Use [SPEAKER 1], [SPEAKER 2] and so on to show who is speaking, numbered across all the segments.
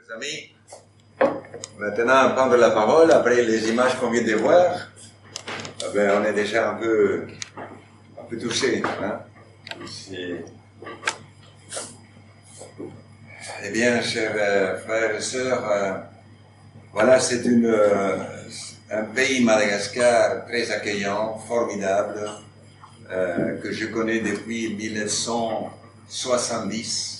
[SPEAKER 1] Chers amis, maintenant prendre la parole après les images qu'on vient de voir, on est déjà un peu touché. Hein? Eh bien, chers frères et sœurs, voilà, c'est un pays, Madagascar, très accueillant, formidable, que je connais depuis 1970.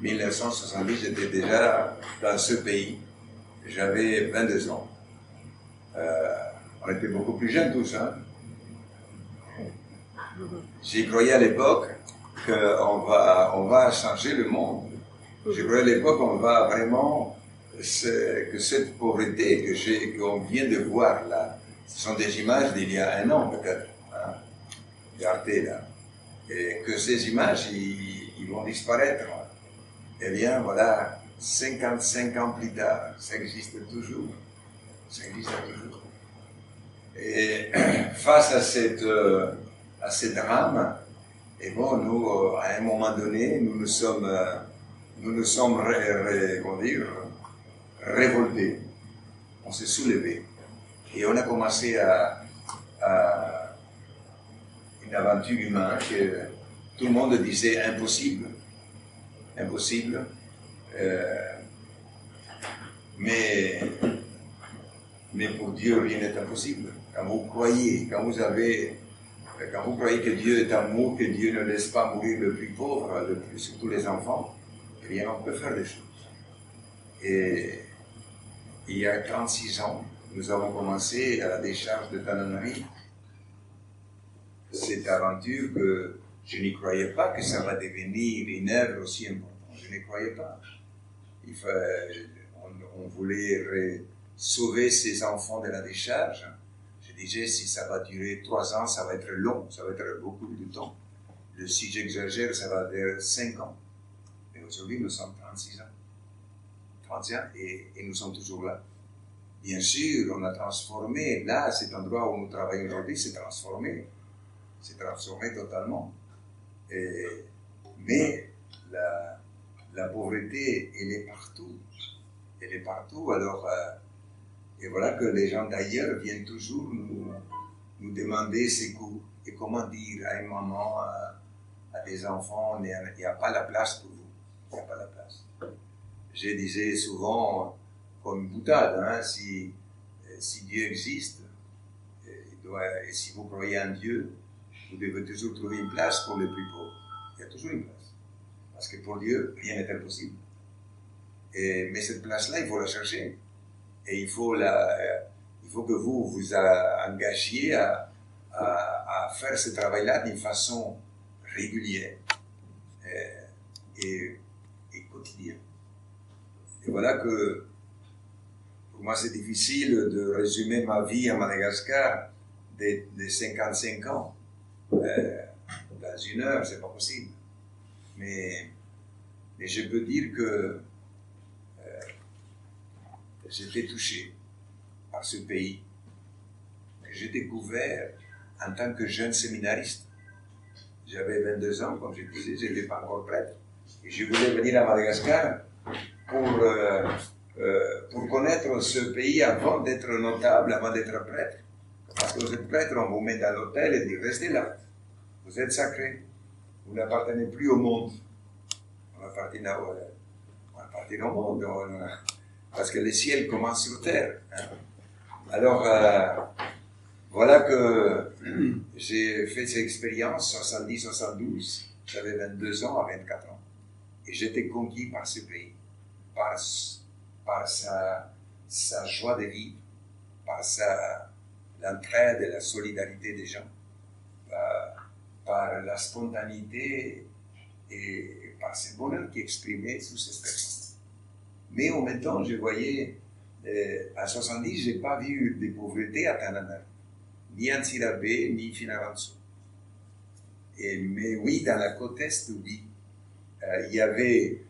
[SPEAKER 1] 1970, j'étais déjà dans ce pays. J'avais 22 ans. On était beaucoup plus jeunes tous. Hein? J'y croyais à l'époque qu'on va changer le monde. Je croyais à l'époque qu'on va vraiment... que cette pauvreté qu'on vient de voir là, ce sont des images d'il y a un an peut-être. Hein? Regardez là. Et que ces images, ils vont disparaître. Eh bien, voilà, 55 ans plus tard, ça existe toujours. Ça existe toujours. Et face à ce drame, et bon, nous, à un moment donné, nous nous sommes révoltés. On s'est soulevés. Et on a commencé à une aventure humaine que tout le monde disait impossible. Impossible. Mais pour Dieu, rien n'est impossible. Quand vous croyez que Dieu est amour, que Dieu ne laisse pas mourir le plus pauvre, surtout les enfants, eh bien, on peut faire des choses. Et il y a 36 ans, nous avons commencé à la décharge de Tananarive. Cette aventure que je n'y croyais pas que ça va devenir une œuvre aussi importante. Je n'y croyais pas. On voulait sauver ces enfants de la décharge. Je disais, si ça va durer 3 ans, ça va être long, ça va être beaucoup de temps. Si j'exagère, ça va être 5 ans. Et aujourd'hui, nous sommes 36 ans. 30 ans, et nous sommes toujours là. Bien sûr, on a transformé, là, cet endroit où nous travaillons aujourd'hui, c'est transformé totalement. Mais la pauvreté, elle est partout. Elle est partout. Alors, et voilà que les gens d'ailleurs viennent toujours nous demander et comment dire à une maman, à des enfants, il n'y a pas la place pour vous. Il n'y a pas la place. Je disais souvent, comme une boutade, hein, si Dieu existe, et si vous croyez en Dieu, vous devez toujours trouver une place pour les plus pauvres. Il y a toujours une place. Parce que pour Dieu, rien n'est impossible. Mais cette place-là, il faut la chercher. Et il faut que vous vous engagiez à faire ce travail-là d'une façon régulière et quotidienne. Et voilà que, pour moi, c'est difficile de résumer ma vie à Madagascar de 55 ans. Dans 1 heure, c'est pas possible. Mais je peux dire que j'étais touché par ce pays que j'ai découvert en tant que jeune séminariste. J'avais 22 ans, comme je disais, je n'étais pas encore prêtre. Et je voulais venir à Madagascar pour connaître ce pays avant d'être notable, avant d'être prêtre. Parce que vous êtes prêtre, on vous met dans l'hôtel et dit restez là. Vous êtes sacré. Vous n'appartenez plus au monde. On appartient au monde. Parce que le ciel commence sur terre. Hein. Alors, voilà que j'ai fait cette expérience 70-72. J'avais 22 ans à 24 ans. Et j'étais conquis par ce pays. Par sa joie de vivre. Par l'entraide et la solidarité des gens. Par la spontanéité et par ce bonheur qui exprimait sous cette personne. Mais en même temps, je voyais, à 70, je n'ai pas vu de pauvreté à Tananarive, ni en Sirabé, ni Finaranso. Mais oui, dans la côte Est, oui, il y avait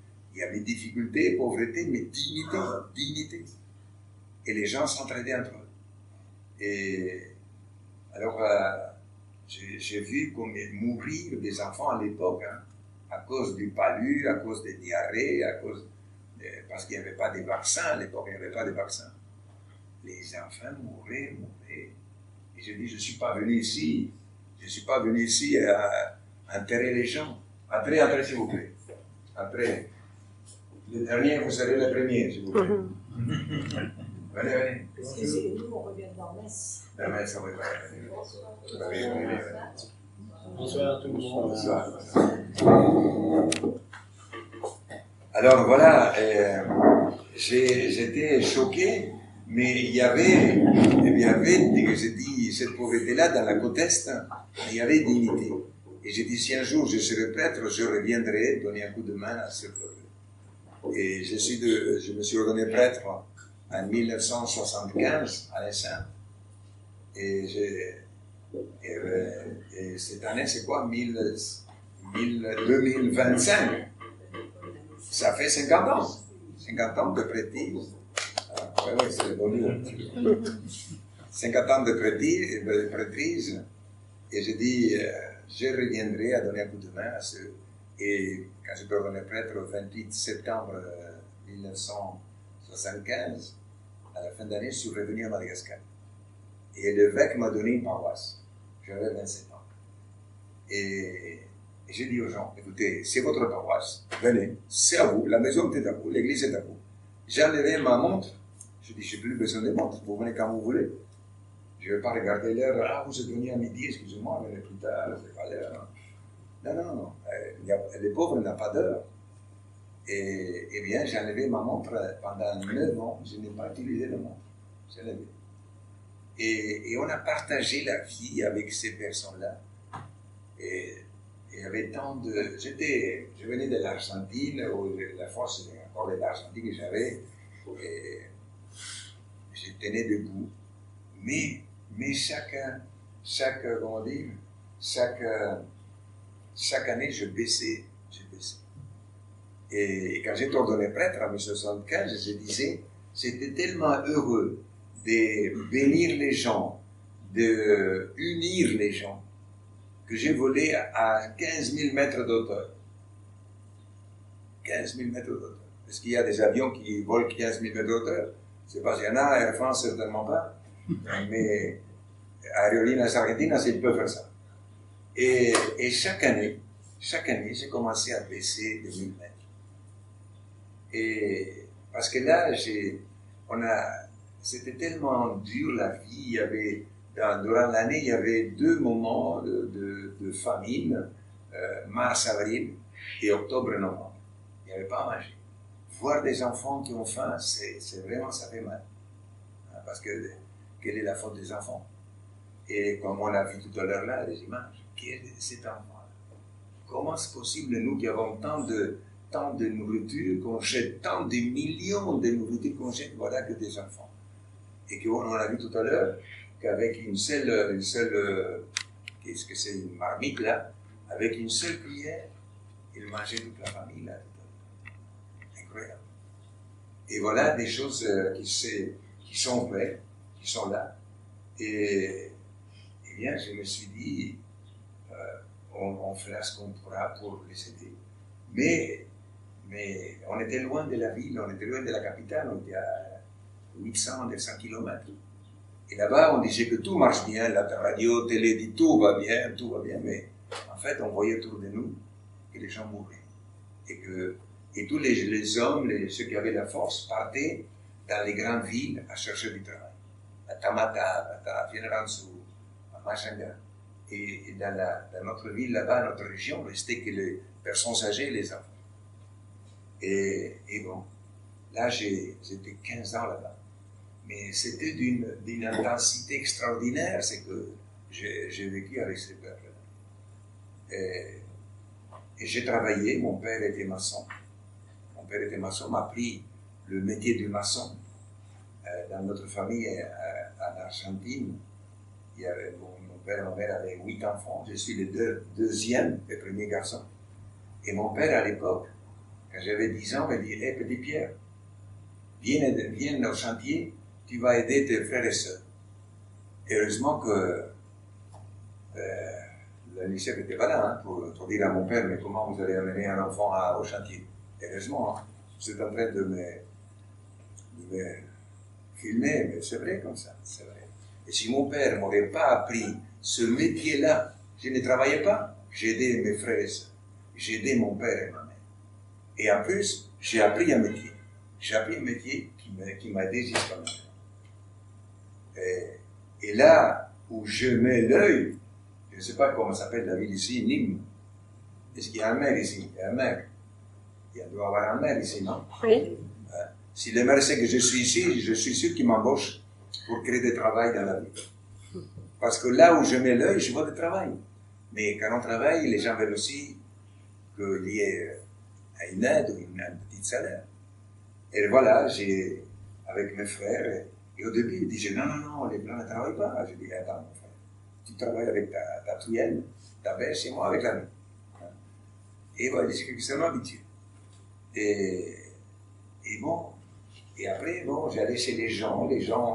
[SPEAKER 1] difficulté, pauvreté, mais dignité. Et les gens s'entraidaient entre eux. Et alors, j'ai vu mourir des enfants à l'époque, hein, à cause du palu, à cause des diarrhées, à cause parce qu'il n'y avait pas de vaccins, à l'époque, il n'y avait pas de vaccins. Les enfants mouraient. Et je dis, je ne suis pas venu ici, à enterrer les gens. Entrez, s'il vous plaît. Entrez. Le dernier, vous serez le premier, s'il vous plaît. Venez.
[SPEAKER 2] Excusez-nous, on revient de la messe.
[SPEAKER 1] La messe, oui.
[SPEAKER 3] Bonsoir à tous.
[SPEAKER 1] Bonsoir. Alors voilà, j'étais choqué, mais il y avait, dès que j'ai dit cette pauvreté-là dans la côte Est, il y avait dignité. Et j'ai dit, si un jour je serai prêtre, je reviendrai donner un coup de main à ce peuple. Et je me suis ordonné prêtre en 1975 à l'Essaim. Et cette année, c'est quoi 2025. Ça fait 50 ans. 50 ans de prêtrise. Oui, c'est le bon 50 ans de prêtrise. Et j'ai dit, je reviendrai à donner un coup de main à ceux. Et quand je peux devenir prêtre le 28 septembre 1975, à la fin d'année, je suis revenu à Madagascar. Et l'évêque m'a donné une paroisse. J'avais 27 ans. Et j'ai dit aux gens, écoutez, c'est votre paroisse, venez, c'est à vous, la maison est à vous, l'église est à vous. J'ai enlevé ma montre, je dis, j'ai plus besoin de montre, vous venez quand vous voulez. Je ne vais pas regarder l'heure, ah, vous êtes venu à midi, excusez-moi, venez plus tard, c'est pas l'heure. Non, les pauvres n'ont pas d'heure. Et bien, j'ai enlevé ma montre pendant 9 ans, je n'ai pas utilisé la montre, j'ai enlevé. Et on a partagé la vie avec ces personnes-là. Et il y avait tant de... Je venais de l'Argentine, ou la force encore de l'Argentine que j'avais, et je tenais debout. Mais chaque année, je baissais. Et quand j'étais ordonné prêtre en 1975, je disais, j'étais tellement heureux de bénir les gens, de unir les gens, que j'ai volé à 15 000 mètres d'auteur. 15 000 mètres d'auteur. Est-ce qu'il y a des avions qui volent 15 000 mètres d'auteur? Je ne sais pas s'il y en a, Air France certainement pas, mais Aerolíneas Argentinas, ils peuvent faire ça. Et chaque année, j'ai commencé à baisser de 1000 mètres. Et parce que là, c'était tellement dur la vie, il y avait... Durant l'année, il y avait 2 moments de famine, mars-avril et octobre-novembre. Il n'y avait pas à manger. Voir des enfants qui ont faim, c'est vraiment, ça fait mal. Parce que, quelle est la faute des enfants? Et comme on a vu tout à l'heure là, les images, quel est cet enfant-là? Comment c'est possible, nous qui avons tant de nourriture, qu'on jette tant de millions de nourriture qu'on jette, voilà que des enfants. Et qu'on a vu tout à l'heure, qu'avec une seule, qu'est-ce que c'est, une marmite là, avec une seule cuillère, il mangeait toute la famille là. Incroyable. Et voilà des choses qui sont vraies, qui sont là. Et bien, je me suis dit, on fera ce qu'on pourra pour les aider. Mais on était loin de la ville, on était loin de la capitale, on était à 800, 900 km. Et là-bas, on disait que tout marche bien, la radio, télé dit tout va bien, mais en fait, on voyait autour de nous que les gens mouraient. Et tous les hommes, ceux qui avaient la force, partaient dans les grandes villes à chercher du travail. À Tamata, à Fianarantsoa, à Majanga. Et dans notre ville, là-bas, notre région, restait que les personnes âgées et les enfants. Et bon, là, j'étais 15 ans là-bas. Mais c'était d'une intensité extraordinaire, c'est que j'ai vécu avec ces peuples. Et j'ai travaillé, mon père était maçon. Mon père était maçon, m'a appris le métier du maçon. Dans notre famille, en Argentine, il y avait, mon père et ma mère avaient 8 enfants. Je suis le deuxième et premier garçon. Et mon père, à l'époque, quand j'avais 10 ans, m'a dit, hé, petit Pierre, viens au chantier, tu vas aider tes frères et sœurs. Heureusement que l'UNICEF n'était pas là pour dire à mon père, mais comment vous allez amener un enfant au chantier? Heureusement, hein. vous êtes en train de me filmer, mais c'est vrai comme ça, c'est vrai. Et si mon père ne m'aurait pas appris ce métier-là, je ne travaillais pas, j'ai aidé mes frères et sœurs, j'ai aidé mon père et ma mère. Et en plus, j'ai appris un métier. J'ai appris un métier qui m'a aidé jusqu'à maintenant. Et là où je mets l'œil, je ne sais pas comment s'appelle la ville ici, Nîmes. Est-ce qu'il y a un maire ici? Il y a un maire. Il doit y avoir un maire ici, non?
[SPEAKER 2] Oui.
[SPEAKER 1] Si le maire sait que je suis ici, je suis sûr qu'il m'embauche pour créer du travail dans la ville. Parce que là où je mets l'œil, je vois du travail. Mais quand on travaille, les gens veulent aussi qu'il y ait une aide ou un petit salaire. Et voilà, avec mes frères, et au début, ils disaient non, les blancs ne travaillent pas. Je dis, attends, mon frère, tu travailles avec ta truelle, ta bêche, et moi avec la mienne. Et voilà, ils sont habitués. Et bon, et après, bon, j'allais chez les gens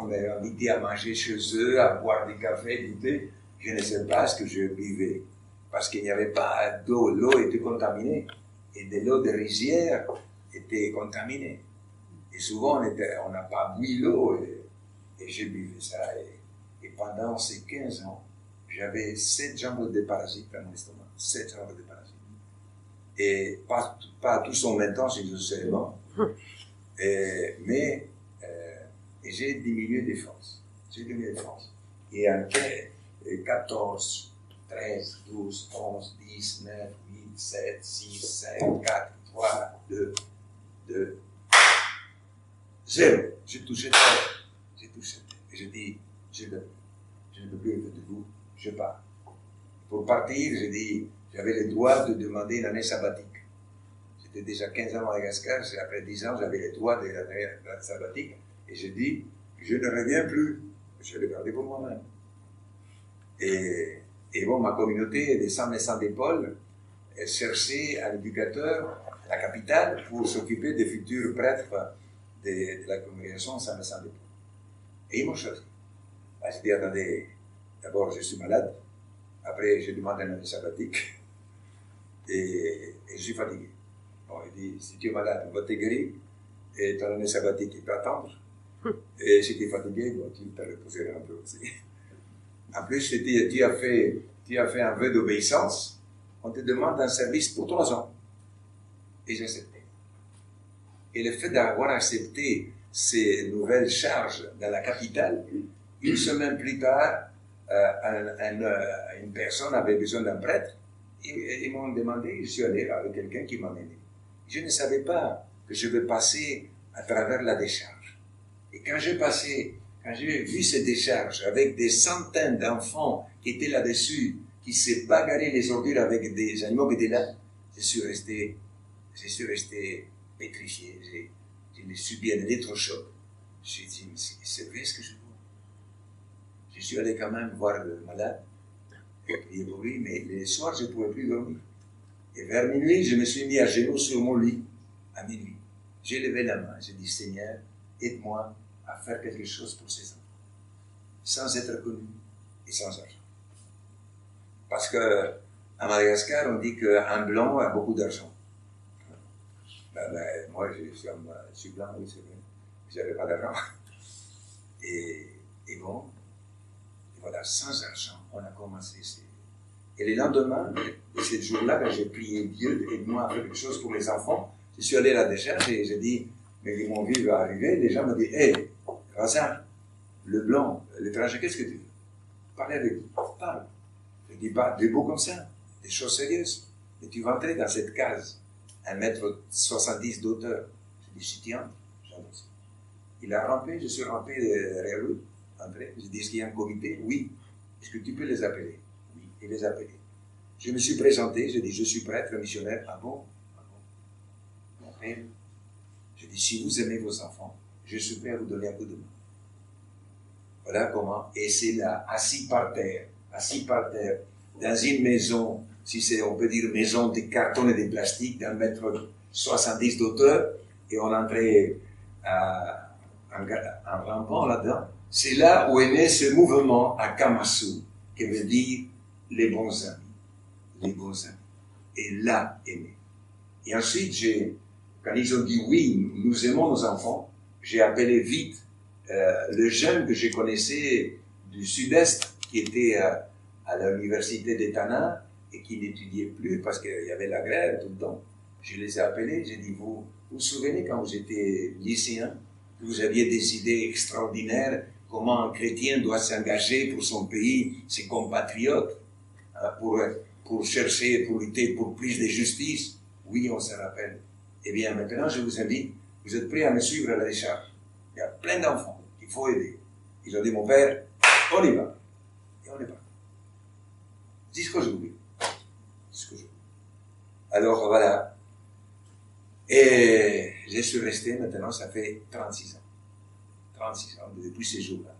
[SPEAKER 1] m'avaient invité à manger chez eux, à boire du café, du thé. Je ne sais pas ce que je buvais, parce qu'il n'y avait pas d'eau, l'eau était contaminée, et de l'eau de rizière était contaminée. Et souvent, on n'a pas bu l'eau, et j'ai bu ça. Et pendant ces 15 ans, j'avais 7 genres de parasites dans mon estomac, 7 genres de parasites. Et pas tous en même temps, seulement. Mais j'ai diminué des forces. Et en 14, 13, 12, 11, 10, 9, 8, 7, 6, 5, 4, 3, 2, 0. J'ai touché terre. Et j'ai dit, je ne peux plus être debout, je pars. Pour partir, j'ai dit, j'avais le droit de demander une année sabbatique. J'étais déjà 15 ans à Madagascar, après 10 ans, j'avais le droit de l'année sabbatique. Et j'ai dit, je ne reviens plus. Je l'ai gardé pour moi-même. Et bon, ma communauté des sans d'épaule cherchait un éducateur à la capitale pour s'occuper des futurs prêtres de la congrégation sans d'épaule. Et ils m'ont choisi. J'ai dit, attendez, d'abord je suis malade, après je demande une année sabbatique, et je suis fatigué. Bon, il dit, si tu es malade, on va te guérir, et ton année sabbatique, il peut attendre. Et si tu es fatigué, bon, tu te reposeras un peu aussi. En plus, tu as fait un vœu d'obéissance, on te demande un service pour 3 ans. Et j'ai accepté. Et le fait d'avoir accepté ces nouvelles charges dans la capitale, une semaine plus tard, une personne avait besoin d'un prêtre. Ils m'ont demandé, je suis allé avec quelqu'un qui m'a aidé. Je ne savais pas que je vais passer à travers la décharge. Et quand j'ai vu cette décharge avec des centaines d'enfants qui étaient là-dessus, qui se bagarraient les ordures avec des animaux qui étaient là, je suis resté pétrifié. J'ai subi un électrochoc. J'ai dit, mais c'est vrai ce que je vois. Je suis allé quand même voir le malade. Et prier pour lui, mais les soirs, je ne pouvais plus dormir. Et vers minuit, je me suis mis à genoux sur mon lit, à minuit. J'ai levé la main, j'ai dit, Seigneur, aide-moi à faire quelque chose pour ces enfants, sans être connu et sans argent. Parce que à Madagascar, on dit qu'un blanc a beaucoup d'argent. Moi, je suis blanc, oui, c'est vrai. Je n'avais pas d'argent. Et bon, voilà, sans argent, on a commencé. Et le lendemain de ce jour-là, quand j'ai prié Dieu, aide-moi à faire quelque chose pour les enfants, je suis allé à la décharge et j'ai dit, mais mon vie va arriver. Les gens m'ont dit, hé, Razan, le blanc, l'étranger, qu'est-ce que tu veux? Parlez avec lui, parle. Je dis pas des mots comme ça, des choses sérieuses. Et tu vas entrer dans cette case, 1m70 d'auteur. Je dis, si tu entres, j'avance. Il a rampé, je suis rampé derrière lui. Entré. Je dis, est-ce qu'il y a un comité? Oui. Est-ce que tu peux les appeler? Oui. Il les a appelés. Je me suis présenté, je dis, je suis prêtre, missionnaire. Ah bon? Ah bon? Mon père, je dis, si vous aimez vos enfants, je suis prêt à vous donner un coup de main. Voilà comment. Et c'est là, assis par terre, dans une maison, si c'est, on peut dire, maison de carton et de plastique, d'1m70 d'auteur, et on entrait en rampant là-dedans. C'est là où est né ce mouvement à Kamasu, qui veut dire les bons amis. Les bons amis. Et là est né. Et ensuite, quand ils ont dit oui, nous aimons nos enfants, j'ai appelé vite le jeune que je connaissais du sud-est, qui était à l'université d'Etana et qui n'étudiait plus parce qu'il y avait la grève tout le temps. Je les ai appelés, j'ai dit, vous vous souvenez quand vous étiez lycéen, que vous aviez des idées extraordinaires, comment un chrétien doit s'engager pour son pays, ses compatriotes, hein, pour chercher, pour lutter pour plus de justice. Oui, on se rappelle. Eh bien, maintenant, je vous invite, vous êtes prêts à me suivre à la décharge. Il y a plein d'enfants qu'il faut aider. Ils ont dit, mon père, on y va. Et on est parti. Jusqu'aujourd'hui. Jusqu'aujourd'hui. Alors, voilà. Et je suis resté, maintenant, ça fait 36 ans. 36 ans, depuis ces jours-là.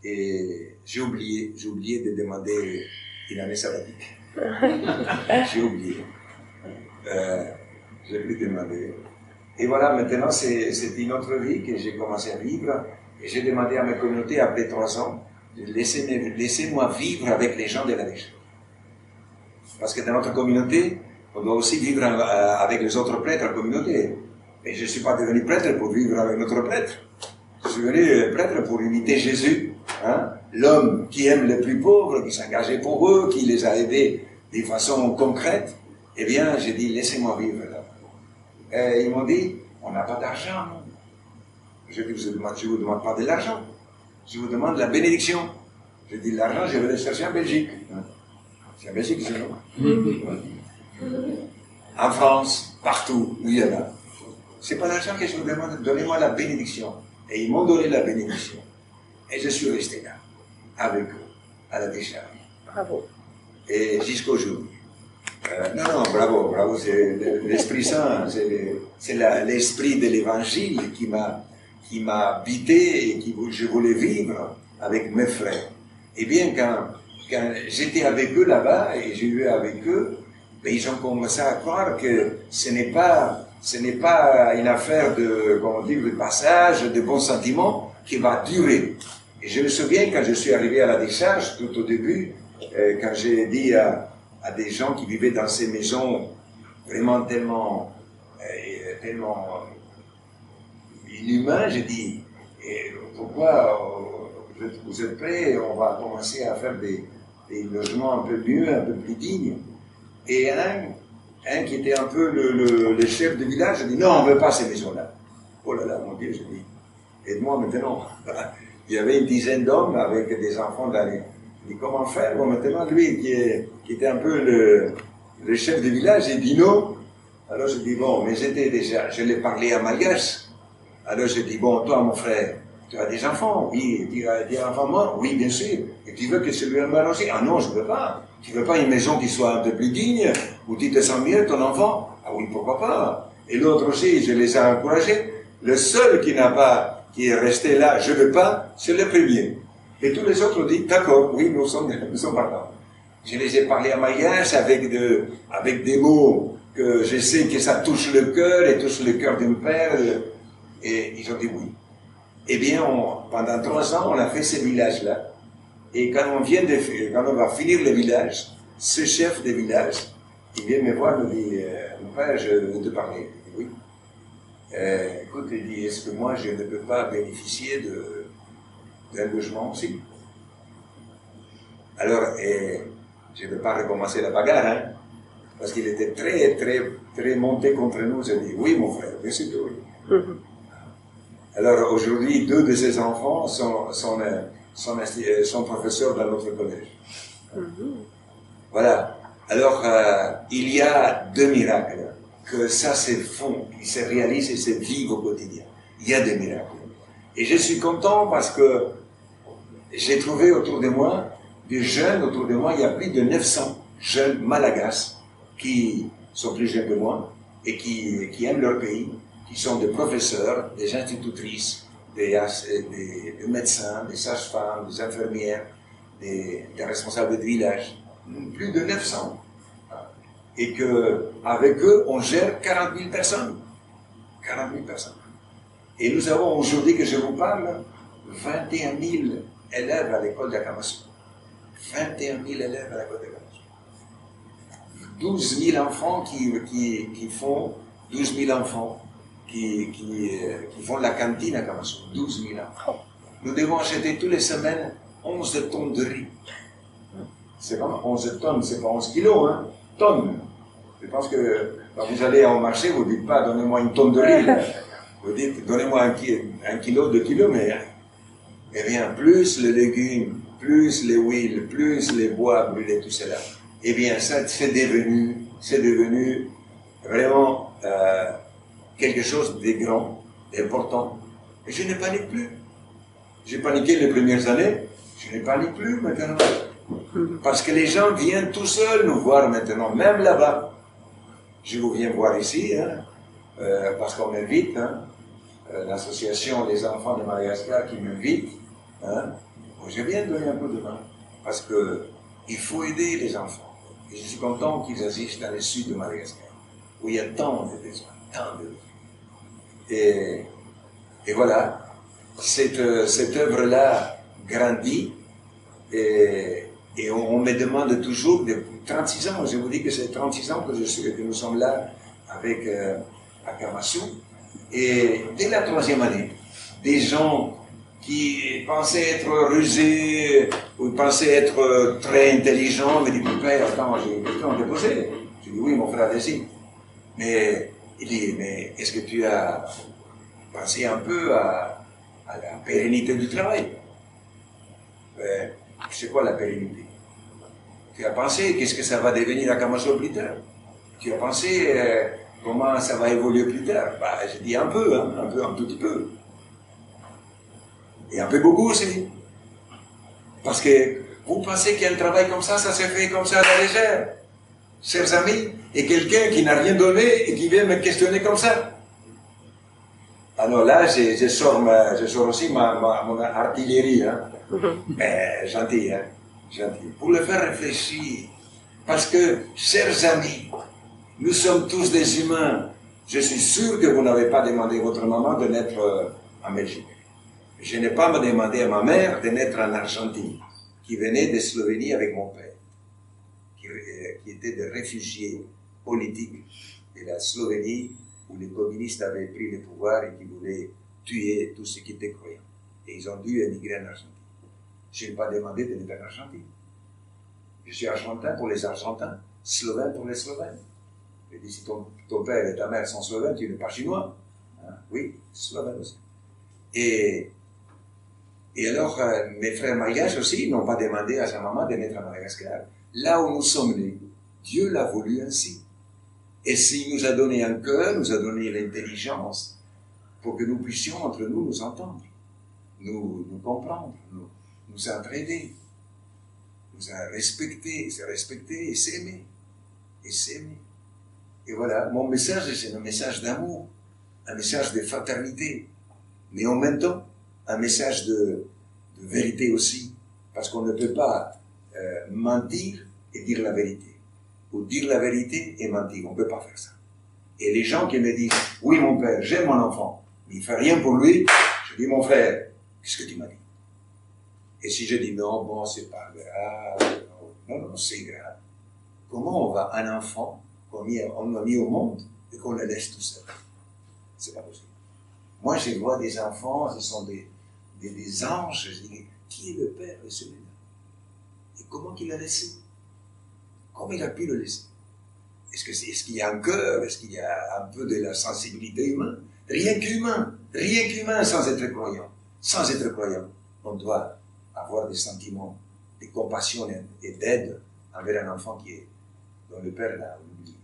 [SPEAKER 1] Et j'ai oublié de demander une année sabbatique. J'ai oublié. J'ai plus demandé. Et voilà, maintenant, c'est une autre vie que j'ai commencé à vivre. Et j'ai demandé à ma communauté, après 3 ans, laissez-moi vivre avec les gens de la décharge. Parce que dans notre communauté, on doit aussi vivre avec les autres prêtres en communauté. Et je ne suis pas devenu prêtre pour vivre avec notre prêtre. Je suis devenu prêtre pour imiter Jésus, hein? L'homme qui aime les plus pauvres, qui s'engageait pour eux, qui les a aidés de façon concrète. Eh bien, j'ai dit, laissez-moi vivre là. Et ils m'ont dit, on n'a pas d'argent. Je dis, je ne vous demande pas de l'argent. Je vous demande la bénédiction. Je dis, l'argent, je vais le chercher en Belgique. C'est en Belgique, c'est non? En France, partout où il y en a. C'est pas l'argent que je vous demande, donnez-moi la bénédiction. Et ils m'ont donné la bénédiction. Et je suis resté là, avec eux, à la décharge.
[SPEAKER 4] Bravo.
[SPEAKER 1] Et jusqu'aujourd'hui. Non, bravo, c'est l'Esprit Saint, c'est l'esprit de l'Évangile qui m'a habité et je voulais vivre avec mes frères. Et bien, quand j'étais avec eux là-bas et j'ai eu avec eux, ben, ils ont commencé à croire que ce n'est pas une affaire de passage, de bons sentiments qui va durer. Et je me souviens quand je suis arrivé à la décharge, tout au début, quand j'ai dit à des gens qui vivaient dans ces maisons vraiment tellement inhumains, j'ai dit, pourquoi vous êtes prêts, on va commencer à faire des logements un peu mieux, un peu plus dignes. Et un qui était un peu le chef de village, a dit, non, on ne veut pas ces maisons-là. Oh là là, mon Dieu, je dis, aide-moi maintenant. Il y avait une dizaine d'hommes avec des enfants d'année. Je dis, comment faire? Bon, maintenant, lui, qui était un peu le chef de village, il dit non. Alors je dis, bon, mais je l'ai parlé à malgache. Alors je dis, bon, toi, mon frère, tu as des enfants? Oui. Tu as des enfants morts? Oui, bien sûr. Et tu veux que celui-là me arrange? Ah non, je ne veux pas. Tu veux pas une maison qui soit un peu plus digne, où tu te sens mieux, ton enfant? Ah oui, pourquoi pas? Et l'autre aussi, je les ai encouragés. Le seul qui est resté là, je ne veux pas, c'est le premier. Et tous les autres ont dit, d'accord, oui, nous sommes partants. Je les ai parlé à malgache avec des mots que je sais que ça touche le cœur et touche le cœur d'un père. Et ils ont dit oui. Eh bien, pendant 3 ans, on a fait ce village-là. Et quand on va finir le village, ce chef de village, il vient me voir, il me dit, mon père, je veux te parler. Je dis, oui. Écoute, il dit, est-ce que moi, je ne peux pas bénéficier d'un logement aussi? Alors, je ne vais pas recommencer la bagarre, hein, parce qu'il était très, très, très monté contre nous. J'ai dit, oui, mon frère, bien sûr que oui. Alors, aujourd'hui, 2 de ses enfants sont professeurs dans notre collège. Voilà. Alors, il y a 2 miracles, que ça se font, qui se réalisent et se vivent au quotidien. Il y a des miracles. Et je suis content parce que j'ai trouvé autour de moi des jeunes, autour de moi, il y a plus de 900 jeunes malagasy qui sont plus jeunes que moi et qui aiment leur pays, qui sont des professeurs, des institutrices, des médecins, des sages-femmes, des infirmières, des responsables de village. Plus de 900. Et qu'avec eux, on gère 40 000 personnes. 40 000 personnes. Et nous avons aujourd'hui, que je vous parle, 21 000 élèves à l'école d'Akamasou. 21 000 élèves à l'école d'Akamasou. 12 000 enfants qui font 12 000 enfants qui font la cantine à Kamasou. 12 000 enfants. Nous devons acheter toutes les semaines 11 tonnes de riz. C'est pas 11 tonnes, c'est pas 11 kilos, hein, tonnes. Je pense que quand vous allez au marché, vous ne dites pas donnez-moi une tonne de riz. Vous dites donnez-moi un kilo, 2 kilos, mais eh bien, plus les légumes, plus les huiles, plus les bois brûlés, tout cela. Eh bien, ça, c'est devenu vraiment quelque chose de grand, d'important. Et je ne panique plus. J'ai paniqué les premières années, je ne panique plus maintenant. Parce que les gens viennent tout seuls nous voir maintenant, même là-bas. Je vous viens voir ici, hein, parce qu'on m'invite, hein, l'association des enfants de Madagascar qui m'invite. Hein, je viens donner un peu de main, parce que il faut aider les enfants. Et je suis content qu'ils agissent dans le sud de Madagascar, où il y a tant de besoins, tant de besoins. Et voilà, cette œuvre-là grandit, et on me demande toujours, depuis 36 ans, je vous dis que c'est 36 ans que nous sommes là avec à Kamasou, et dès la 3e année, des gens qui pensaient être rusés, ou pensaient être très intelligents, me disent, père, attends, j'ai une question à te poser. Je dis, oui, mon frère, vas-y. Mais il dit, mais est-ce que tu as pensé un peu à la pérennité du travail? C'est quoi la pérennité? Tu as pensé qu'est-ce que ça va devenir à Kamasou plus tard? Tu as pensé comment ça va évoluer plus tard? Bah, je dis un peu, hein, un tout petit peu. Et un peu beaucoup aussi. Parce que vous pensez qu'un travail comme ça se fait comme ça à la légère, chers amis, et quelqu'un qui n'a rien donné et qui vient me questionner comme ça. Alors là, je sors aussi mon artillerie, hein. Mais gentil, hein, gentil. Pour le faire réfléchir. Parce que, chers amis, nous sommes tous des humains. Je suis sûr que vous n'avez pas demandé à votre maman de naître en Belgique. Je n'ai pas demandé à ma mère de naître en Argentine, qui venait de Slovénie avec mon père, qui était des réfugiés politiques de la Slovénie, où les communistes avaient pris le pouvoir et qui voulaient tuer tous ceux qui étaient croyants. Et ils ont dû émigrer en Argentine. Je n'ai pas demandé de naître en Argentine. Je suis argentin pour les Argentins, slovène pour les Slovènes. Je dis, si ton père et ta mère sont slovènes, tu n'es pas chinois. Hein? Oui, slovène aussi. Et alors, mes frères malgaches aussi n'ont pas demandé à sa maman de naître à Madagascar. Là où nous sommes nés, Dieu l'a voulu ainsi. Et s'il nous a donné un cœur, nous a donné l'intelligence pour que nous puissions entre nous entendre, nous comprendre, nous entraider, nous respecter, se respecter et s'aimer. Et s'aimer. Et voilà, mon message, c'est un message d'amour, un message de fraternité, mais en même temps, un message de vérité aussi, parce qu'on ne peut pas mentir et dire la vérité, ou dire la vérité et mentir, on ne peut pas faire ça. Et les gens qui me disent, oui mon père, j'aime mon enfant, mais il ne fait rien pour lui, je dis, mon frère, qu'est-ce que tu m'as dit? Et si je dis, non, bon, c'est pas grave, non, c'est grave. Comment on va un enfant qu'on a mis au monde et qu'on le laisse tout seul? C'est pas possible. Moi, je vois des enfants, ce sont des anges, je dis, qui est le père de celui-là? Et comment il l'a laissé? Comment il a pu le laisser? Est-ce qu'il y a un cœur? Est-ce qu'il y a un peu de la sensibilité humaine? Rien qu'humain sans être croyant. Sans être croyant, on doit avoir des sentiments de compassion et d'aide envers un enfant dont le père l'a oublié.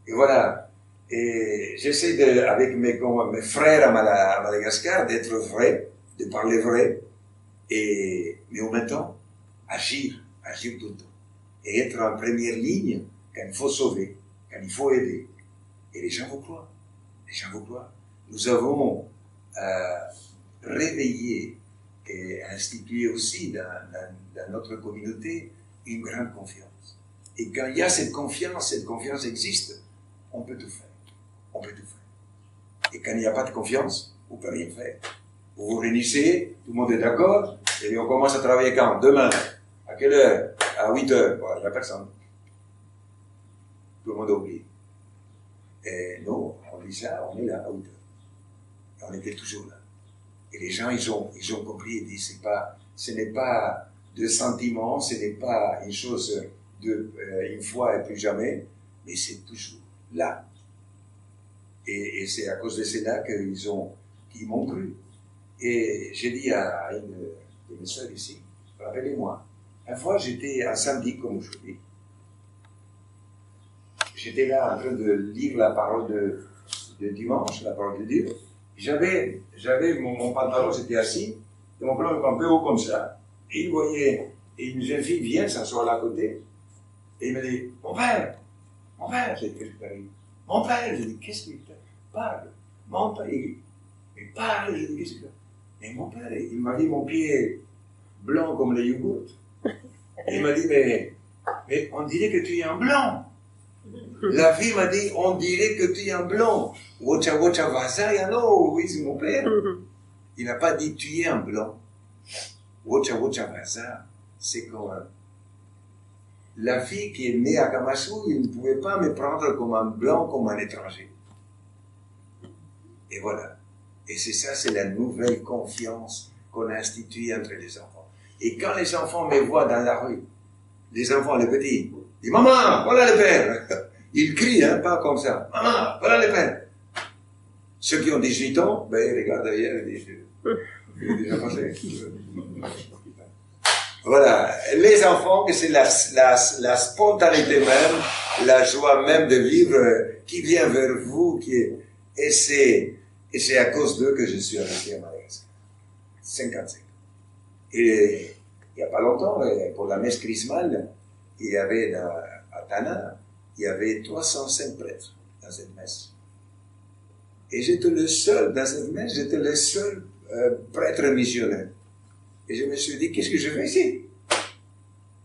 [SPEAKER 1] Et voilà. Et j'essaie avec mes frères à Madagascar d'être vrai, de parler vrai, mais en même temps, agir tout le temps. Et être en première ligne quand il faut sauver, quand il faut aider. Et les gens vous croient. Nous avons réveillé et institué aussi dans notre communauté une grande confiance. Et quand il y a cette confiance existe, on peut tout faire. Et quand il n'y a pas de confiance, vous ne pouvez rien faire. Vous vous réunissez, tout le monde est d'accord, et puis on commence à travailler quand? Demain. À quelle heure? À 8 heures. Voilà, il n'y a personne. Tout le monde a oublié. Et nous, on dit ça, on est là, à hauteur. Et on était toujours là. Et les gens, ils ont compris et dit, ce n'est pas de sentiment, ce n'est pas une chose de une fois et plus jamais, mais c'est toujours là. Et c'est à cause de cela qu'ils m'ont cru. Et j'ai dit à une de mes soeurs ici, rappelez-moi, une fois j'étais un samedi comme aujourd'hui, j'étais là en train de lire la parole de dimanche, la parole de Dieu. J'avais mon pantalon, j'étais assis, et mon pantalon un peu haut comme ça. Et il voyait, et une jeune fille vient s'asseoir là à côté, et il me dit, mon père, j'ai dit, qu'est-ce qui t'arrive? Mon père, j'ai dit, qu'est-ce qui t'arrive? Parle, mon père, il parle, j'ai dit, qu'est-ce qui t'arrive? Et mon père, il m'a dit, mon pied blanc comme les yogourts. Il m'a dit, mais on dirait que tu es un blanc. La fille m'a dit, on dirait que tu es un blanc. Wocha wocha vasa, non, oui, c'est mon père. Il n'a pas dit, tu es un blanc. Wocha wocha vasa, c'est comme la fille qui est née à Kamassu, il ne pouvait pas me prendre comme un blanc, comme un étranger. Et voilà. Et c'est ça, c'est la nouvelle confiance qu'on a instituée entre les enfants. Et quand les enfants me voient dans la rue, les enfants, les petits, ils disent, maman, voilà le père. Ils crient, hein, pas comme ça. Maman, voilà le père. Ceux qui ont 18 ans, ben, ils regardent derrière et disent, il est déjà passé. Voilà. Les enfants, que c'est la spontanéité même, la joie même de vivre qui vient vers vous, et c'est à cause d'eux que je suis resté à Madagascar. 55 ans. Et il n'y a pas longtemps, pour la messe chrismale, il y avait à Tana, il y avait 305 prêtres dans cette messe. Et j'étais le seul, dans cette messe, j'étais le seul prêtre missionnaire. Et je me suis dit, qu'est-ce que je fais ici?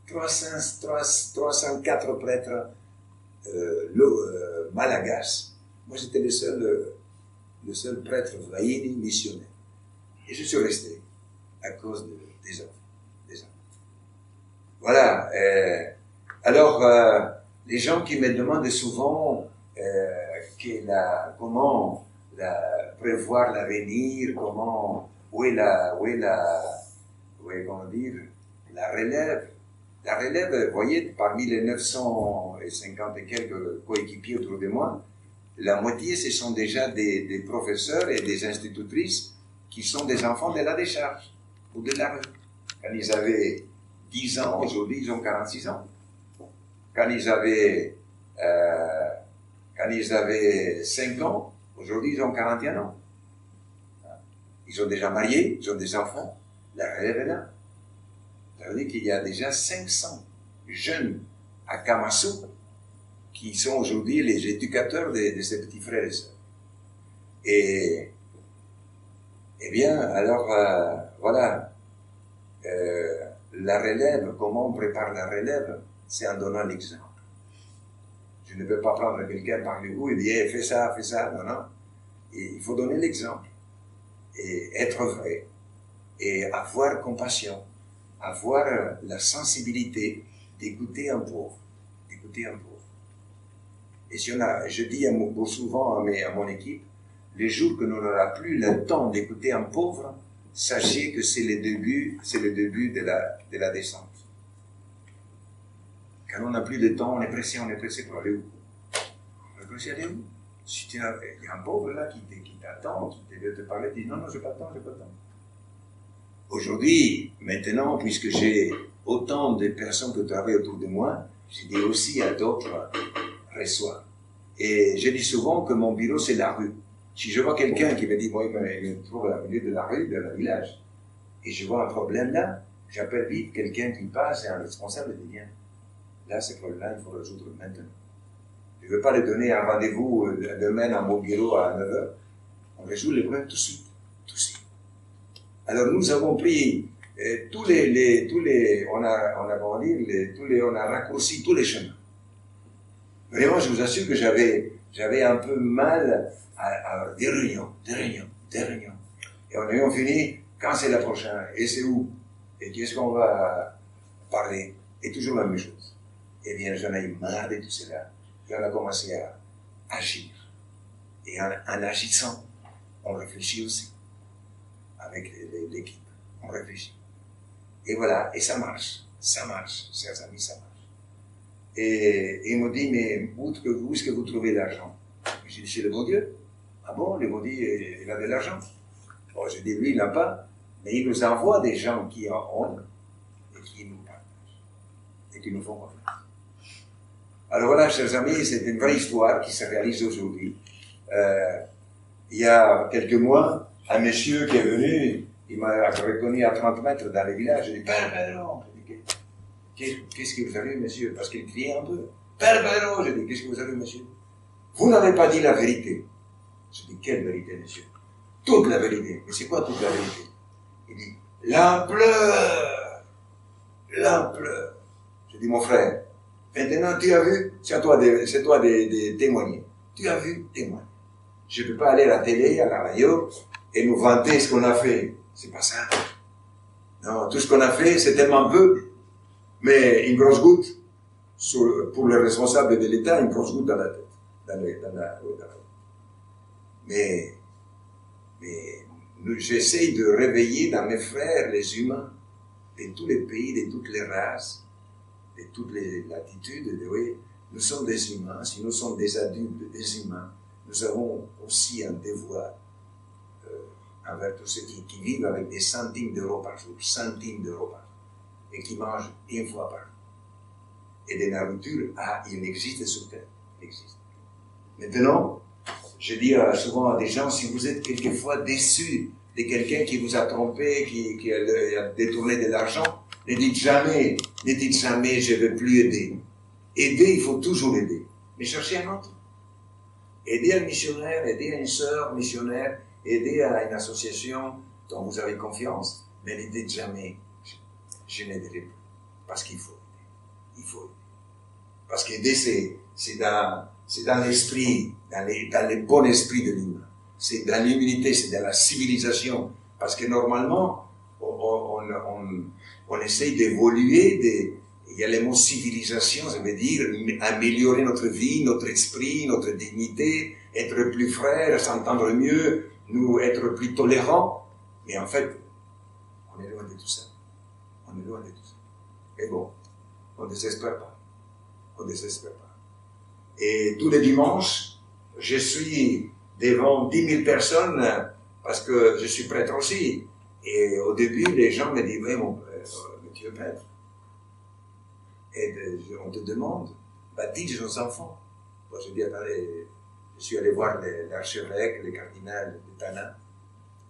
[SPEAKER 1] 304 prêtres malagasy. Moi, j'étais le seul prêtre vaïni missionnaire. Et je suis resté à cause des enfants. Voilà. Alors, les gens qui me demandent souvent comment prévoir l'avenir, où est la relève. La relève, vous voyez, parmi les 950 et quelques coéquipiers autour de moi, la moitié, ce sont déjà des professeurs et des institutrices qui sont des enfants de la décharge ou de la rue. Quand ils avaient 10 ans, aujourd'hui, ils ont 46 ans. Quand ils avaient 5 ans, aujourd'hui, ils ont 41 ans. Ils sont déjà mariés, ils ont des enfants. La relève est là. Ça veut dire qu'il y a déjà 500 jeunes à Kamassu qui sont aujourd'hui les éducateurs de ces petits frères et sœurs. Et bien, alors, voilà. La relève, comment on prépare la relève? C'est en donnant l'exemple. Je ne peux pas prendre quelqu'un par le bout et dire, fais ça, non, non. Et il faut donner l'exemple. Et être vrai. Et avoir compassion. Avoir la sensibilité d'écouter un pauvre. Et si je dis souvent à mon équipe, les jours que l'on n'aura plus le temps d'écouter un pauvre, sachez que c'est le début de la descente. Quand on n'a plus de temps, on est pressé pour aller où? On est pressé aller où? Si il y a un pauvre là qui t'attend, qui veut te parler, dis non, j'ai pas de temps. Aujourd'hui, maintenant, puisque j'ai autant de personnes qui travaillent autour de moi, je dis aussi à d'autres, reçois. Et je dis souvent que mon bureau, c'est la rue. Si je vois quelqu'un qui me dit, moi, il me trouve au milieu de la rue, de la village, et je vois un problème là, j'appelle vite quelqu'un qui passe et un responsable dit, viens, là, ce problème-là, il faut le résoudre maintenant. Je ne veux pas lui donner un rendez-vous demain à mon bureau à 9h. On résout les problèmes tout de suite. Alors, nous avons pris on a raccourci tous les chemins. Vraiment, je vous assure que j'avais un peu mal à des réunions. Et on a fini, quand c'est la prochaine? Et c'est où? Et qu'est-ce qu'on va parler? Et toujours la même chose. Eh bien, j'en ai marre de tout cela. J'en ai commencé à agir. Et en agissant, on réfléchit aussi avec l'équipe. On réfléchit. Et voilà, et ça marche, chers amis, ça marche. Et il me dit, mais où est-ce que vous trouvez l'argent? J'ai dit, chez le bon Dieu. Ah bon, le bon Dieu, il a de l'argent. Bon, j'ai dit, lui, il n'a pas, mais il nous envoie des gens qui en ont et qui nous partagent et qui nous font confiance. Alors voilà, chers amis, c'est une vraie histoire qui se réalise aujourd'hui. Il y a quelques mois, un monsieur qui est venu, il m'a reconnu à 30 mètres dans le village. Je dis, Père Pedro. Qu'est-ce que vous avez, monsieur? Parce qu'il criait un peu. Père Pedro. Je dis, qu'est-ce que vous avez, monsieur? Vous n'avez pas dit la vérité. Je dis, quelle vérité, monsieur? Toute la vérité. Mais c'est quoi toute la vérité? Il dit, l'ampleur. L'ampleur. Je dis, mon frère, maintenant tu as vu, c'est toi de témoigner. Tu as vu, témoigne. Je ne peux pas aller à la télé, à la radio, et nous vanter ce qu'on a fait. C'est pas ça. Non, tout ce qu'on a fait, c'est tellement peu. Mais une grosse goutte, pour les responsables de l'État, une grosse goutte dans la tête. Mais j'essaie de réveiller dans mes frères, les humains, de tous les pays, de toutes les races, de toutes les latitudes, oui, nous sommes des humains, si nous sommes des adultes, des humains, nous avons aussi un devoir envers tous ceux qui vivent avec des centimes d'euros par jour, et qui mangent une fois par jour. Et des nourritures, il existe sur Terre, il existe. Maintenant, je dis souvent à des gens, si vous êtes quelquefois déçus de quelqu'un qui vous a trompé, qui a détourné de l'argent, ne dites jamais, je ne veux plus aider. Aider, il faut toujours aider. Mais cherchez un autre. Aider un missionnaire, aider une sœur missionnaire, aider à une association dont vous avez confiance, mais ne dites jamais, je n'aiderai plus. Parce qu'il faut aider. Il faut aider. Parce qu'aider, c'est dans l'esprit, dans le bon esprit de l'humain. C'est dans l'humilité, c'est dans la civilisation. Parce que normalement, on essaye d'évoluer. Il y a le mot civilisation, ça veut dire améliorer notre vie, notre esprit, notre dignité, être plus frères, s'entendre mieux, être plus tolérants. Mais en fait, on est loin de tout ça. On est loin de tout ça. Et bon, on ne désespère pas. On ne désespère pas. Et tous les dimanches, je suis devant 10 000 personnes parce que je suis prêtre aussi. Et au début, les gens me disent, oui, monsieur prêtre. Et on te demande, baptise nos enfants. Moi, je dis, attendez, je suis allé voir l'archevêque, le cardinal de Tana.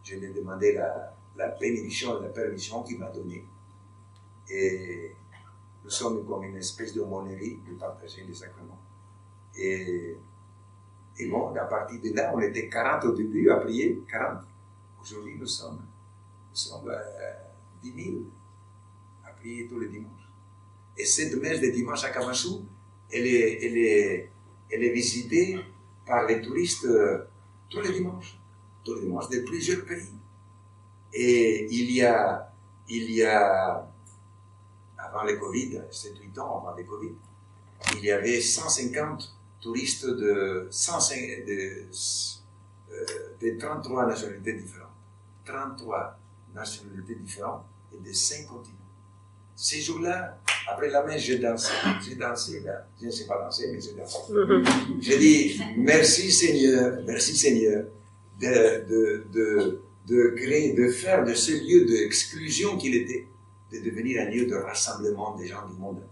[SPEAKER 1] Je lui ai demandé la bénédiction, la permission qu'il m'a donnée. Et nous sommes comme une espèce d'aumônerie de partager les sacrements. Et bon, à partir de là, on était 40 au début à prier, 40. Aujourd'hui, nous sommes 10 000 à prier tous les dimanches. Et cette messe de dimanche à Kamassou, elle est visitée par les touristes tous les dimanches de plusieurs pays. Et il y a avant le Covid, 7-8 ans avant le Covid, il y avait 150 touristes de 33 nationalités différentes. 33 nationalités différentes et de 5 continents. Ces jours-là, après la messe, j'ai dansé là. Je ne sais pas danser, mais j'ai dansé. J'ai dit, merci Seigneur, de créer, de faire de ce lieu d'exclusion qu'il était, de devenir un lieu de rassemblement des gens du monde.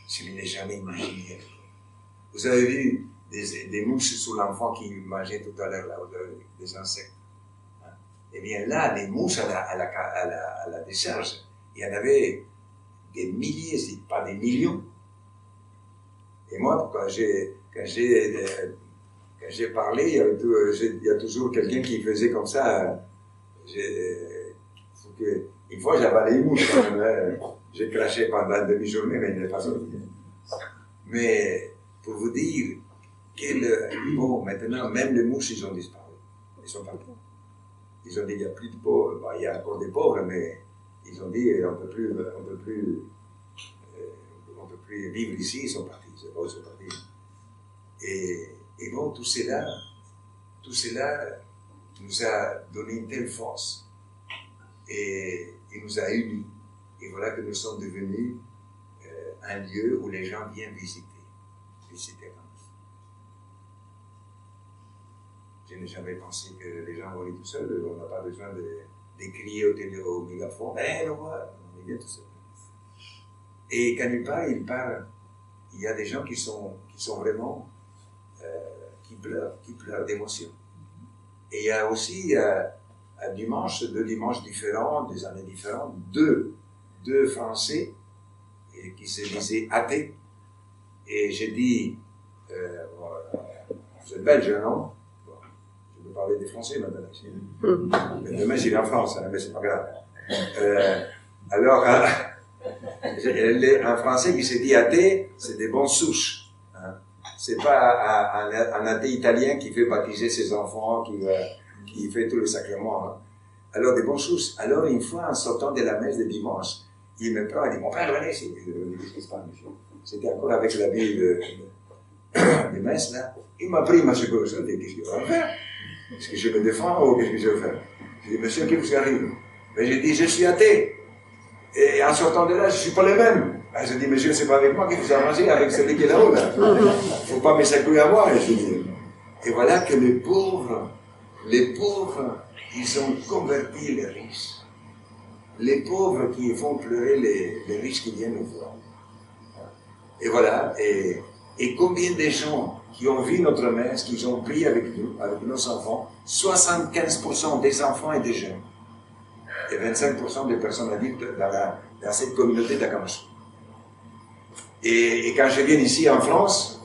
[SPEAKER 1] Je ne l'ai jamais imaginé. Vous avez vu des mouches sous l'enfant qui mangeaient tout à l'heure, là, des insectes. Hein? Eh bien là, les mouches à la décharge, il y en avait des milliers, si pas des millions. Et moi, quand j'ai parlé, il y a toujours quelqu'un qui faisait comme ça. Une fois, j'avalais une mouche. J'ai craché pendant une demi-journée, mais il n'est pas sorti. Mais pour vous dire bon, maintenant, même les mouches, ils ont disparu. Ils sont partis. Ils ont dit, il n'y a plus de pauvres. Bon, il y a encore des pauvres, mais ils ont dit, on ne peut plus vivre ici. Ils sont partis. Et bon, tout cela, tout cela nous a donné une telle force et nous a unis. Et voilà que nous sommes devenus un lieu où les gens viennent visiter Camas. Je n'ai jamais pensé que les gens vont aller tout seuls, on n'a pas besoin de crier au mégaphone, le roi, on vient tout seul. Et quand il parle, il y a des gens qui sont vraiment, qui pleurent d'émotion. Et il y a aussi, deux dimanches différents, des années différentes, deux Français qui se disaient athées. Et j'ai dit, vous êtes belge, non? Bon, je peux parler des Français maintenant. Mais demain, j'irai en France, mais c'est pas grave. Alors, un Français qui s'est dit athée, c'est des bonnes souches. Hein. C'est pas un athée italien qui fait baptiser ses enfants, qui fait tous les sacrements. Hein. Alors, des bonnes souches. Alors, une fois, en sortant de la messe de dimanche, il me prend et dit, mon père, venez ici. Je lui dis, qu'est-ce qui se passe, monsieur? C'était encore avec l'habit de messe, là. Il m'a pris ma secours. Je lui ai dit, qu'est-ce que je vais faire? Est-ce que je me défends ou qu'est-ce que je vais faire? Je lui ai dit, monsieur, qu'est-ce qui vous arrive? Mais j'ai dit, je suis athée. Et en sortant de là, je ne suis pas le même. Je dis, monsieur, c'est pas avec moi qu'il vous arrangez, avec celui qui est là-haut, là. Il ne faut pas me secouer à moi, je dis. Et voilà que les pauvres, ils ont converti les riches. Les pauvres qui font pleurer les riches qui viennent nous voir. Et voilà, et combien de gens qui ont vu notre messe, qui ont pris avec nous, avec nos enfants, 75% des enfants et des jeunes, et 25% des personnes adultes dans cette communauté d'Akamasou. Et quand je viens ici en France,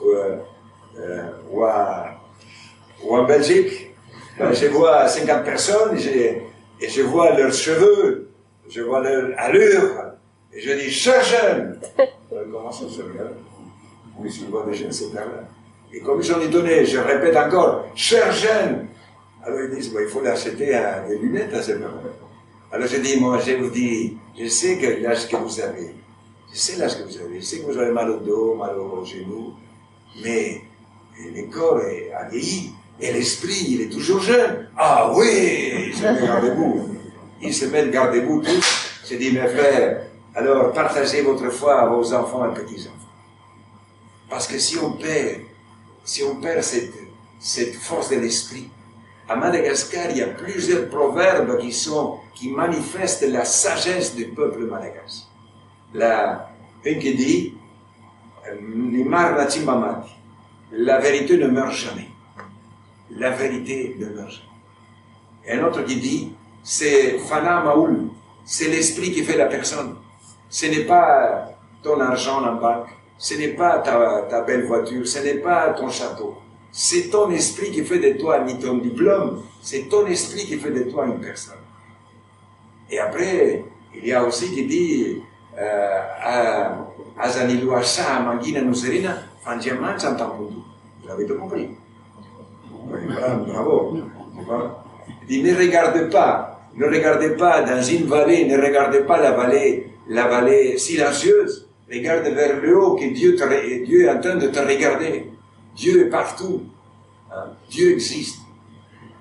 [SPEAKER 1] ou en Belgique, je vois 50 personnes, et je vois leurs cheveux, je vois leur allure, et je dis, chers jeunes, comment ça se regarde? Oui, je vois des jeunes, c'est là. Et comme j'en ai donné, je répète encore, chers jeunes, alors ils disent, il faut l'acheter des lunettes à ces moments. Alors je dis, moi, je vous dis, je sais que l'âge que vous avez, je sais que vous avez mal au dos, mal au genou, mais le corps a vieilli, et l'esprit, il est toujours jeune. Ah oui, il se met garde-boue. Il se met garde-boue tous. Je dis, mes frères, alors partagez votre foi à vos enfants et petits-enfants. Parce que si on perd cette force de l'esprit, à Madagascar, il y a plusieurs proverbes qui manifestent la sagesse du peuple malagasy. Un qui dit, la vérité ne meurt jamais. La vérité ne meurt jamais. Et un autre qui dit, c'est Fana Maoul, c'est l'esprit qui fait la personne. Ce n'est pas ton argent en banque, ce n'est pas ta belle voiture, ce n'est pas ton château. C'est ton esprit qui fait de toi, ni ton diplôme, c'est ton esprit qui fait de toi une personne. Et après, il y a aussi qui dit, Azaniluasha, Mangina Nuserina, Fandiaman Santampundi. Vous avez tout compris. Bravo. Il dit, ne regardez pas dans une vallée, ne regardez pas la vallée silencieuse. Regarde vers le haut, que Dieu est en train de te regarder. Dieu est partout. Hein? Dieu existe.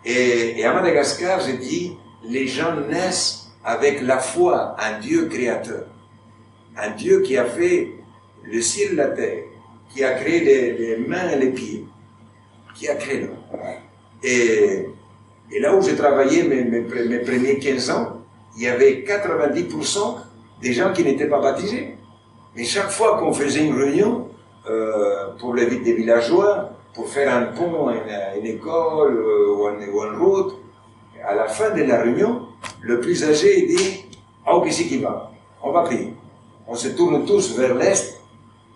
[SPEAKER 1] Et à Madagascar, je dis, les gens naissent avec la foi en Dieu créateur. Un Dieu qui a fait le ciel et la terre, qui a créé les mains et les pieds, qui a créé l'homme. Et là où j'ai travaillé mes premiers 15 ans, il y avait 90% des gens qui n'étaient pas baptisés. Mais chaque fois qu'on faisait une réunion, pour les des villageois, pour faire un pont, une école ou une route, à la fin de la réunion, le plus âgé dit « Ah, qui c'est qui va? On va prier. » On se tourne tous vers l'est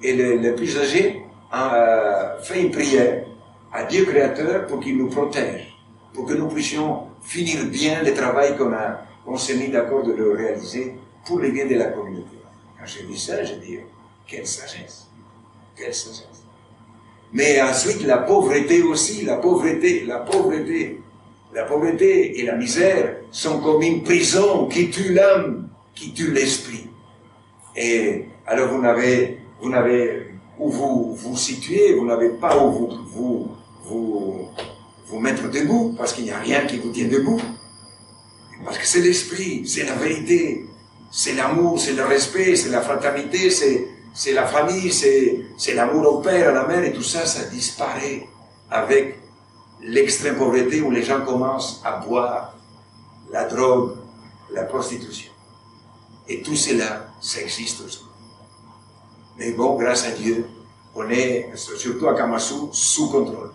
[SPEAKER 1] et le plus âgé fait une prière à Dieu créateur pour qu'il nous protège, pour que nous puissions finir bien le travail qu'on s'est mis d'accord de le réaliser pour le bien de la communauté. Quand j'ai dit ça, j'ai dit « Quelle sagesse! Quelle sagesse! » Mais ensuite, la pauvreté aussi, la pauvreté et la misère sont comme une prison qui tue l'âme, qui tue l'esprit. Et alors vous n'avez où vous situez, vous n'avez pas où vous vous mettre debout, parce qu'il n'y a rien qui vous tient debout. Parce que c'est l'esprit, c'est la vérité, c'est l'amour, c'est le respect, c'est la fraternité, c'est la famille, c'est l'amour au père, à la mère, et tout ça, ça disparaît avec l'extrême pauvreté où les gens commencent à boire la drogue, la prostitution. Et tout cela, ça existe aussi. Mais bon, grâce à Dieu, on est, surtout à Kamasu, sous contrôle.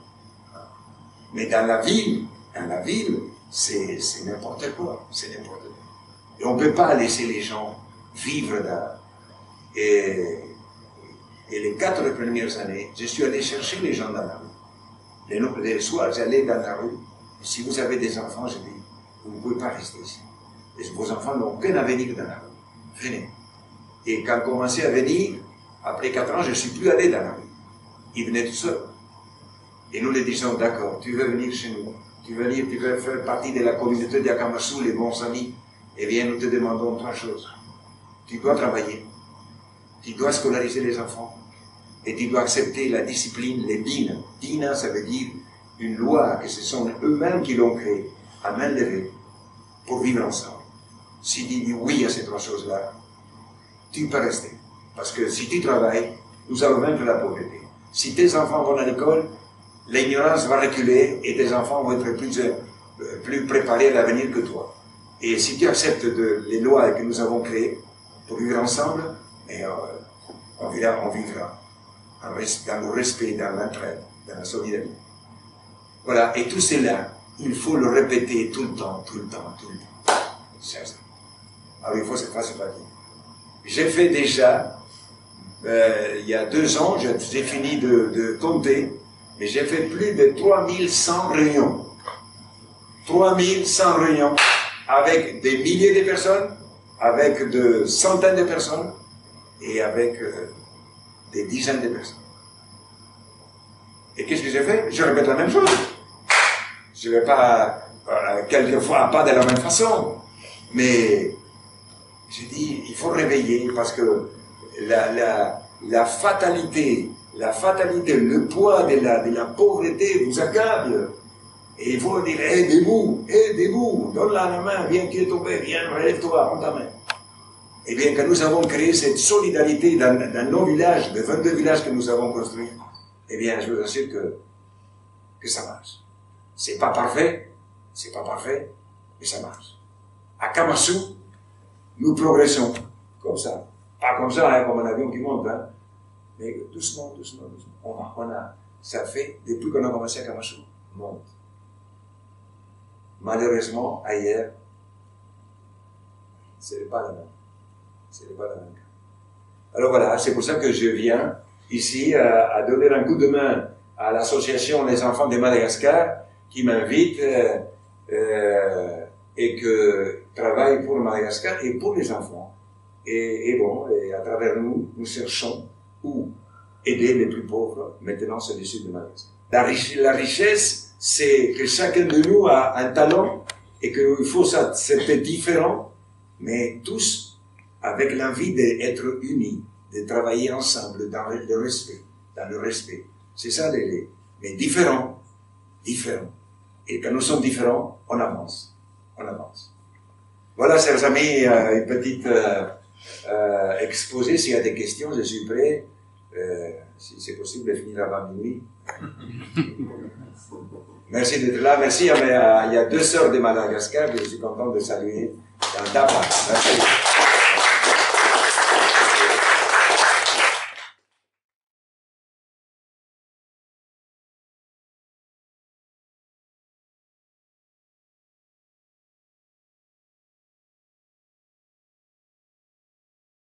[SPEAKER 1] Mais dans la ville, c'est n'importe quoi, c'est n'importe quoi. Et on ne peut pas laisser les gens vivre là. Et les 4 premières années, je suis allé chercher les gens dans la rue. Les soirs, j'allais dans la rue. Et si vous avez des enfants, je dis, vous ne pouvez pas rester ici. Et vos enfants n'ont aucun avenir dans la rue. Venez. Et quand commençait à venir, après 4 ans, je ne suis plus allé dans la rue. Ils venaient tout seuls. Et nous les disons, d'accord, tu veux venir chez nous, tu veux faire partie de la communauté d'Akamasu, les bons amis. Eh bien, nous te demandons 3 choses. Tu dois travailler, tu dois scolariser les enfants, et tu dois accepter la discipline, les dînes. Dînes, ça veut dire une loi, que ce sont eux-mêmes qui l'ont créée, à main levée, pour vivre ensemble. Si tu dis oui à ces 3 choses-là, tu peux rester. Parce que si tu travailles, nous allons vaincre la pauvreté. Si tes enfants vont à l'école, l'ignorance va reculer et tes enfants vont être plus préparés à l'avenir que toi. Et si tu acceptes les lois que nous avons créées pour vivre ensemble, on vivra dans le respect, dans l'entraide, dans la solidarité. Voilà, et tout cela, il faut le répéter tout le temps, tout le temps, tout le temps. C'est ça. Alors il faut se faire sympathique. J'ai fait déjà, il y a 2 ans, j'ai fini de compter, mais j'ai fait plus de 3100 réunions. 3100 réunions avec des milliers de personnes, avec de centaines de personnes et avec des dizaines de personnes. Et qu'est-ce que j'ai fait? Je répète la même chose. Je ne vais pas, quelquefois pas de la même façon, mais j'ai dit, il faut réveiller parce que la fatalité, le poids de la pauvreté vous accable. Et il faut dire, aidez-vous, donne-la la main, viens qui est tombé, viens, relève-toi, prends ta main. Eh bien, quand nous avons créé cette solidarité dans nos villages, les 22 villages que nous avons construits, eh bien, je vous assure que ça marche. C'est pas parfait, mais ça marche. À Kamasu, nous progressons comme ça. Pas comme ça, hein, comme un avion qui monte, hein. Mais doucement. Ça fait, depuis qu'on a commencé à Kamasu, monte. Malheureusement, ailleurs, ce n'est pas la même. Alors voilà, c'est pour ça que je viens ici à donner un coup de main à l'association Les Enfants de Madagascar qui m'invite et que travaille pour Madagascar et pour les enfants. Et à travers nous cherchons où aider les plus pauvres. Maintenant, c'est le sud de Madagascar. La richesse, c'est que chacun de nous a un talent et qu'il faut être différent, mais tous avec l'envie d'être unis, de travailler ensemble dans le respect. C'est ça mais différents. Et quand nous sommes différents, on avance. Voilà, chers amis, une petite exposé. S'il y a des questions, je suis prêt. Si c'est possible de finir avant minuit. Merci d'être là. Merci. Il y a 2 sœurs de Madagascar que je suis content de saluer dans Tapa. Merci.